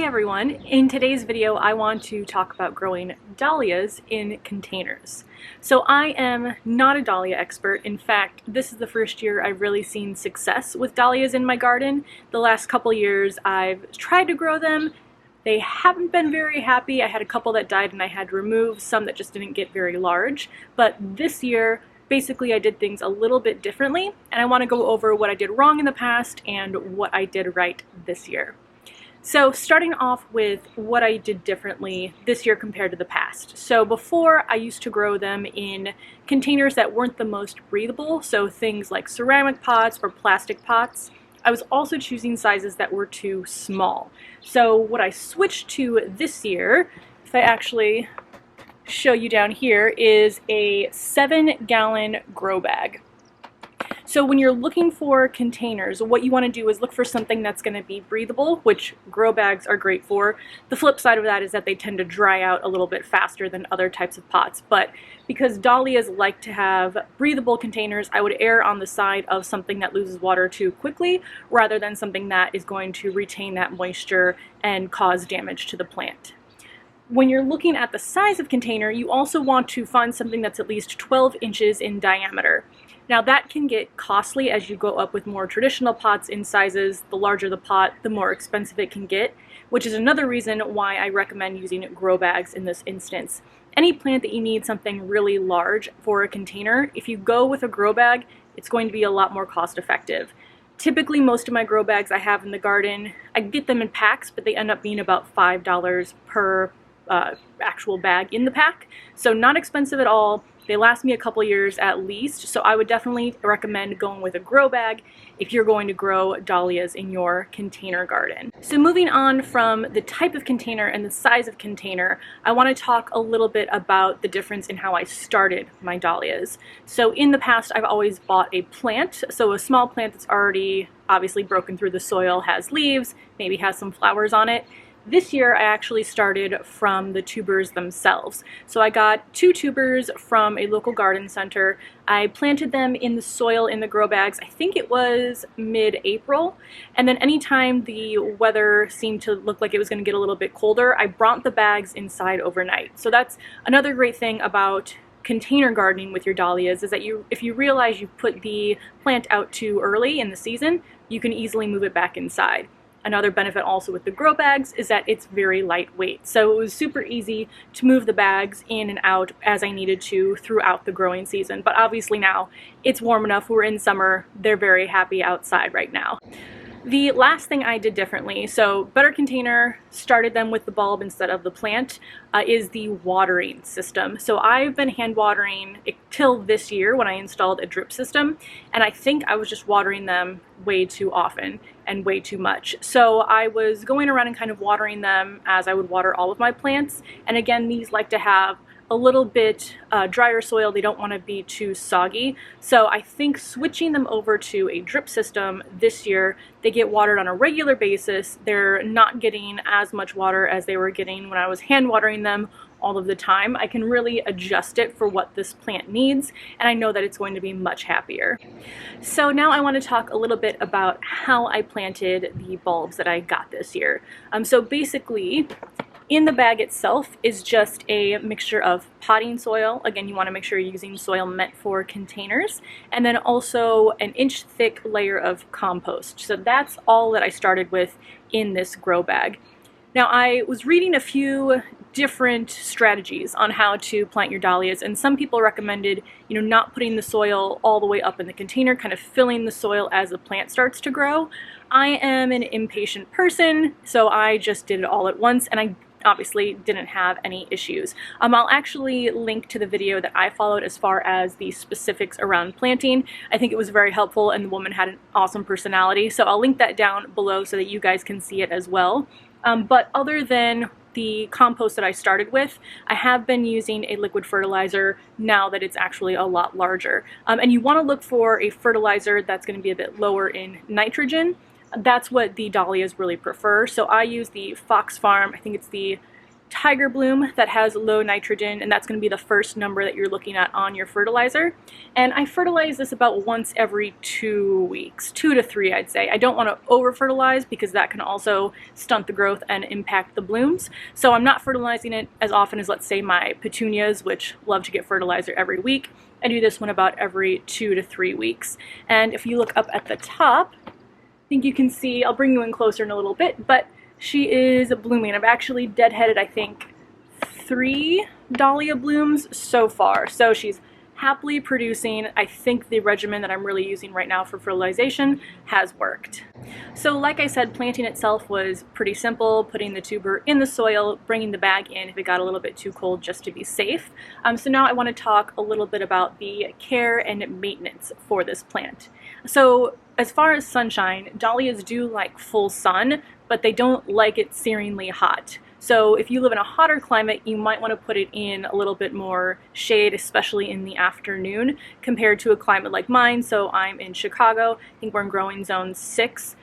everyone, in today's video I want to talk about growing dahlias in containers. So I am not a dahlia expert. In fact, this is the first year I've really seen success with dahlias in my garden. The last couple years I've tried to grow them. They haven't been very happy. I had a couple that died and I had to remove some that just didn't get very large. But this year, basically I did things a little bit differently, and I want to go over what I did wrong in the past and what I did right this year. So starting off with what I did differently this year compared to the past. So before, I used to grow them in containers that weren't the most breathable, so things like ceramic pots or plastic pots. I was also choosing sizes that were too small. So what I switched to this year, if I actually show you down here, is a 7-gallon grow bag. So when you're looking for containers, what you want to do is look for something that's going to be breathable, which grow bags are great for. The flip side of that is that they tend to dry out a little bit faster than other types of pots. But because dahlias like to have breathable containers, I would err on the side of something that loses water too quickly rather than something that is going to retain that moisture and cause damage to the plant. When you're looking at the size of container, you also want to find something that's at least 12 inches in diameter. Now that can get costly as you go up with more traditional pots in sizes. The larger the pot, the more expensive it can get, which is another reason why I recommend using grow bags in this instance. Any plant that you need something really large for a container, if you go with a grow bag, it's going to be a lot more cost effective. Typically, most of my grow bags I have in the garden, I get them in packs, but they end up being about $5 per actual bag in the pack. So not expensive at all. They last me a couple years at least, so I would definitely recommend going with a grow bag if you're going to grow dahlias in your container garden. So moving on from the type of container and the size of container, I want to talk a little bit about the difference in how I started my dahlias. So in the past, I've always bought a plant, so a small plant that's already obviously broken through the soil, has leaves, maybe has some flowers on it. This year I actually started from the tubers themselves. So I got 2 tubers from a local garden center. I planted them in the soil in the grow bags, I think it was mid-April, and then anytime the weather seemed to look like it was going to get a little bit colder, I brought the bags inside overnight. So that's another great thing about container gardening with your dahlias, is that if you realize you put the plant out too early in the season, you can easily move it back inside. Another benefit also with the grow bags is that it's very lightweight. So it was super easy to move the bags in and out as I needed to throughout the growing season. But obviously now it's warm enough, we're in summer, they're very happy outside right now. The last thing I did differently, so better container, started them with the bulb instead of the plant, is the watering system. So I've been hand watering till this year when I installed a drip system, and I think I was just watering them way too often and way too much. So I was going around and kind of watering them as I would water all of my plants, and again, these like to have a little bit drier soil. They don't want to be too soggy. So I think switching them over to a drip system this year, they get watered on a regular basis. They're not getting as much water as they were getting when I was hand watering them all of the time. I can really adjust it for what this plant needs, and I know that it's going to be much happier. So now I want to talk a little bit about how I planted the bulbs that I got this year. So basically, in the bag itself is just a mixture of potting soil. Again, you want to make sure you're using soil meant for containers, and then also an inch thick layer of compost. So that's all that I started with in this grow bag. Now, I was reading a few different strategies on how to plant your dahlias, and some people recommended, not putting the soil all the way up in the container, kind of filling the soil as the plant starts to grow. I am an impatient person, so I just did it all at once, and I obviously didn't have any issues. I'll actually link to the video that I followed as far as the specifics around planting. I think it was very helpful, and the woman had an awesome personality, so I'll link that down below so that you guys can see it as well. But other than the compost that I started with, I have been using a liquid fertilizer now that it's actually a lot larger. And you want to look for a fertilizer that's going to be a bit lower in nitrogen. That's what the dahlias really prefer. So I use the Fox Farm, I think it's the tiger bloom that has low nitrogen, and that's going to be the first number that you're looking at on your fertilizer. And I fertilize this about once every 2 weeks, 2 to 3 I'd say. I don't want to over fertilize because that can also stunt the growth and impact the blooms. So I'm not fertilizing it as often as, let's say, my petunias, which love to get fertilizer every week. I do this one about every 2 to 3 weeks. And if you look up at the top, I think you can see, I'll bring you in closer in a little bit, but she is blooming. I've actually deadheaded, I think, 3 dahlia blooms so far. So she's happily producing. I think the regimen that I'm really using right now for fertilization has worked. So like I said, planting itself was pretty simple, putting the tuber in the soil, bringing the bag in if it got a little bit too cold just to be safe. So now I want to talk a little bit about the care and maintenance for this plant. So as far as sunshine, dahlias do like full sun, but they don't like it searingly hot. So if you live in a hotter climate, you might want to put it in a little bit more shade, especially in the afternoon, compared to a climate like mine. So I'm in Chicago. I think we're in growing zone 6.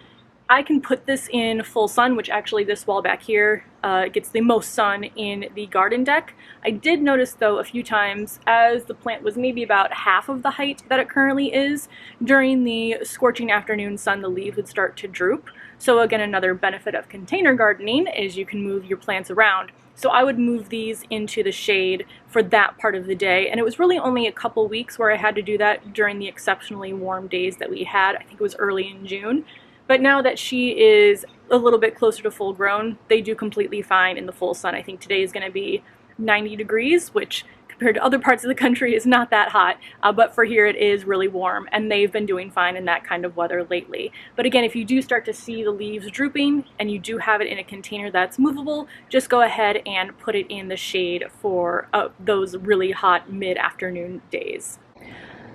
I can put this in full sun, which actually this wall back here gets the most sun in the garden deck. I did notice though a few times as the plant was maybe about half of the height that it currently is, during the scorching afternoon sun the leaves would start to droop. So again, another benefit of container gardening is you can move your plants around. So I would move these into the shade for that part of the day, and it was really only a couple weeks where I had to do that during the exceptionally warm days that we had. I think it was early in June. But now that she is a little bit closer to full grown, they do completely fine in the full sun. I think today is going to be 90 degrees, which compared to other parts of the country is not that hot, but for here it is really warm, and they've been doing fine in that kind of weather lately. But again, if you do start to see the leaves drooping and you do have it in a container that's movable, just go ahead and put it in the shade for those really hot mid-afternoon days.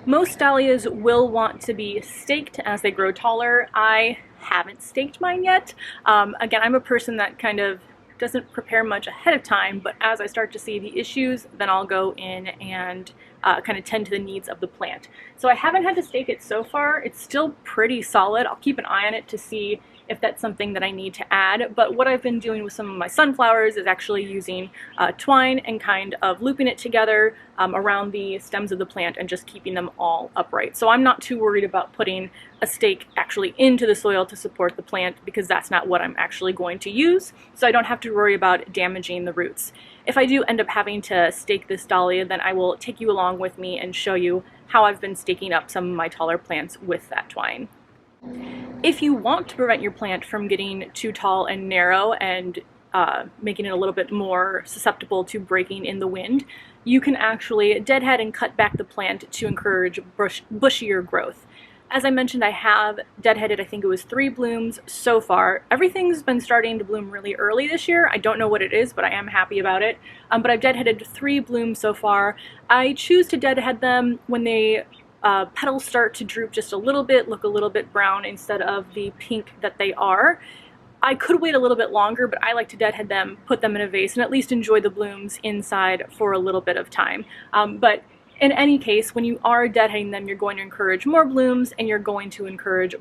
Most dahlias will want to be staked as they grow taller. I haven't staked mine yet. Again, I'm a person that kind of doesn't prepare much ahead of time, but as I start to see the issues, then I'll go in and kind of tend to the needs of the plant. So I haven't had to stake it so far. It's still pretty solid. I'll keep an eye on it to see if that's something that I need to add, but what I've been doing with some of my sunflowers is actually using twine and kind of looping it together around the stems of the plant and just keeping them all upright. So I'm not too worried about putting a stake actually into the soil to support the plant, because that's not what I'm actually going to use, so I don't have to worry about damaging the roots. If I do end up having to stake this dahlia, then I will take you along with me and show you how I've been staking up some of my taller plants with that twine. If you want to prevent your plant from getting too tall and narrow and making it a little bit more susceptible to breaking in the wind, you can actually deadhead and cut back the plant to encourage bushier growth. As I mentioned, I have deadheaded, I think it was 3 blooms so far. Everything's been starting to bloom really early this year. I don't know what it is, but I am happy about it. But I've deadheaded 3 blooms so far. I choose to deadhead them when they petals start to droop just a little bit, look a little bit brown instead of the pink that they are. I could wait a little bit longer, but I like to deadhead them, put them in a vase, and at least enjoy the blooms inside for a little bit of time. But in any case, when you are deadheading them, you're going to encourage more blooms and you're going to encourage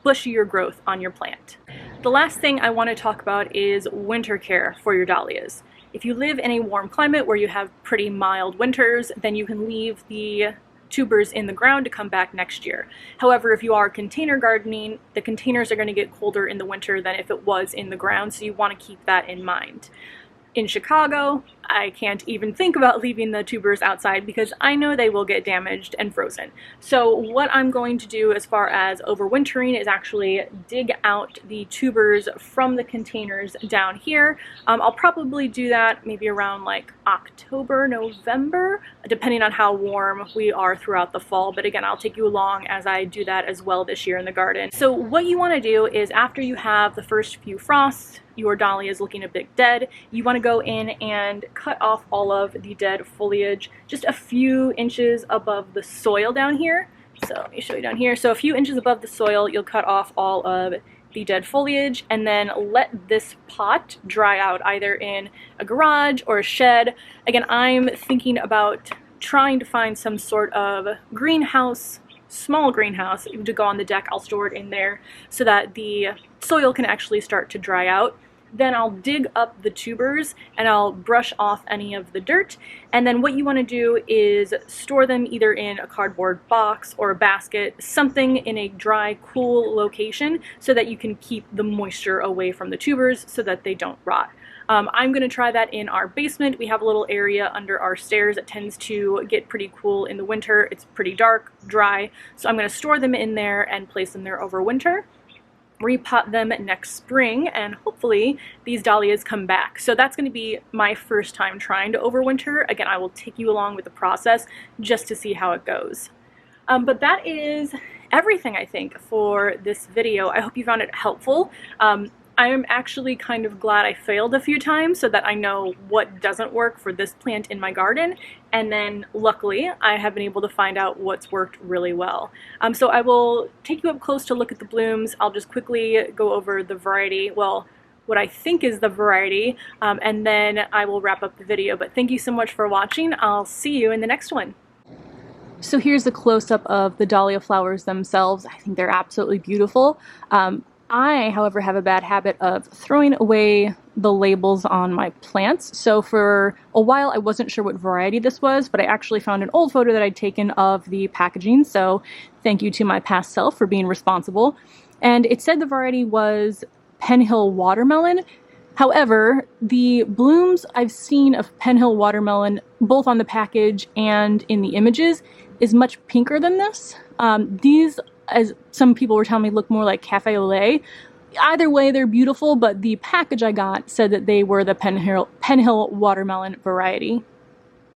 bushier growth on your plant. The last thing I want to talk about is winter care for your dahlias. If you live in a warm climate where you have pretty mild winters, then you can leave the tubers in the ground to come back next year. However, if you are container gardening, the containers are going to get colder in the winter than if it was in the ground, so you want to keep that in mind. In Chicago, I can't even think about leaving the tubers outside because I know they will get damaged and frozen. So what I'm going to do as far as overwintering is actually dig out the tubers from the containers down here. I'll probably do that maybe around like October, November, depending on how warm we are throughout the fall. But again, I'll take you along as I do that as well this year in the garden. So what you want to do is after you have the first few frosts, your dahlia is looking a bit dead, you want to go in and cut off all of the dead foliage just a few inches above the soil down here. So let me show you down here. So a few inches above the soil, you'll cut off all of the dead foliage and then let this pot dry out either in a garage or a shed. Again, I'm thinking about trying to find some sort of greenhouse, small greenhouse to go on the deck. I'll store it in there so that the soil can actually start to dry out. Then I'll dig up the tubers and I'll brush off any of the dirt. And then what you want to do is store them either in a cardboard box or a basket, something in a dry, cool location so that you can keep the moisture away from the tubers so that they don't rot. I'm going to try that in our basement. We have a little area under our stairs that tends to get pretty cool in the winter. It's pretty dark, dry, so I'm going to store them in there and place them there over winter. Repot them next spring, and hopefully these dahlias come back. So that's going to be my first time trying to overwinter. Again, I will take you along with the process just to see how it goes. But that is everything, I think, for this video. I hope you found it helpful. I am actually kind of glad I failed a few times so that I know what doesn't work for this plant in my garden, and then luckily I have been able to find out what's worked really well. So I will take you up close to look at the blooms. I'll just quickly go over the variety, well, what I think is the variety, and then I will wrap up the video. But thank you so much for watching. I'll see you in the next one. So here's a close-up of the dahlia flowers themselves. I think they're absolutely beautiful. I, however, have a bad habit of throwing away the labels on my plants. So for a while I wasn't sure what variety this was, but I actually found an old photo that I'd taken of the packaging, so thank you to my past self for being responsible. And it said the variety was Penhill watermelon. However, the blooms I've seen of Penhill watermelon, both on the package and in the images, is much pinker than this. These, as some people were telling me, look more like cafe au lait. Either way, they're beautiful, but the package I got said that they were the Penhill watermelon variety.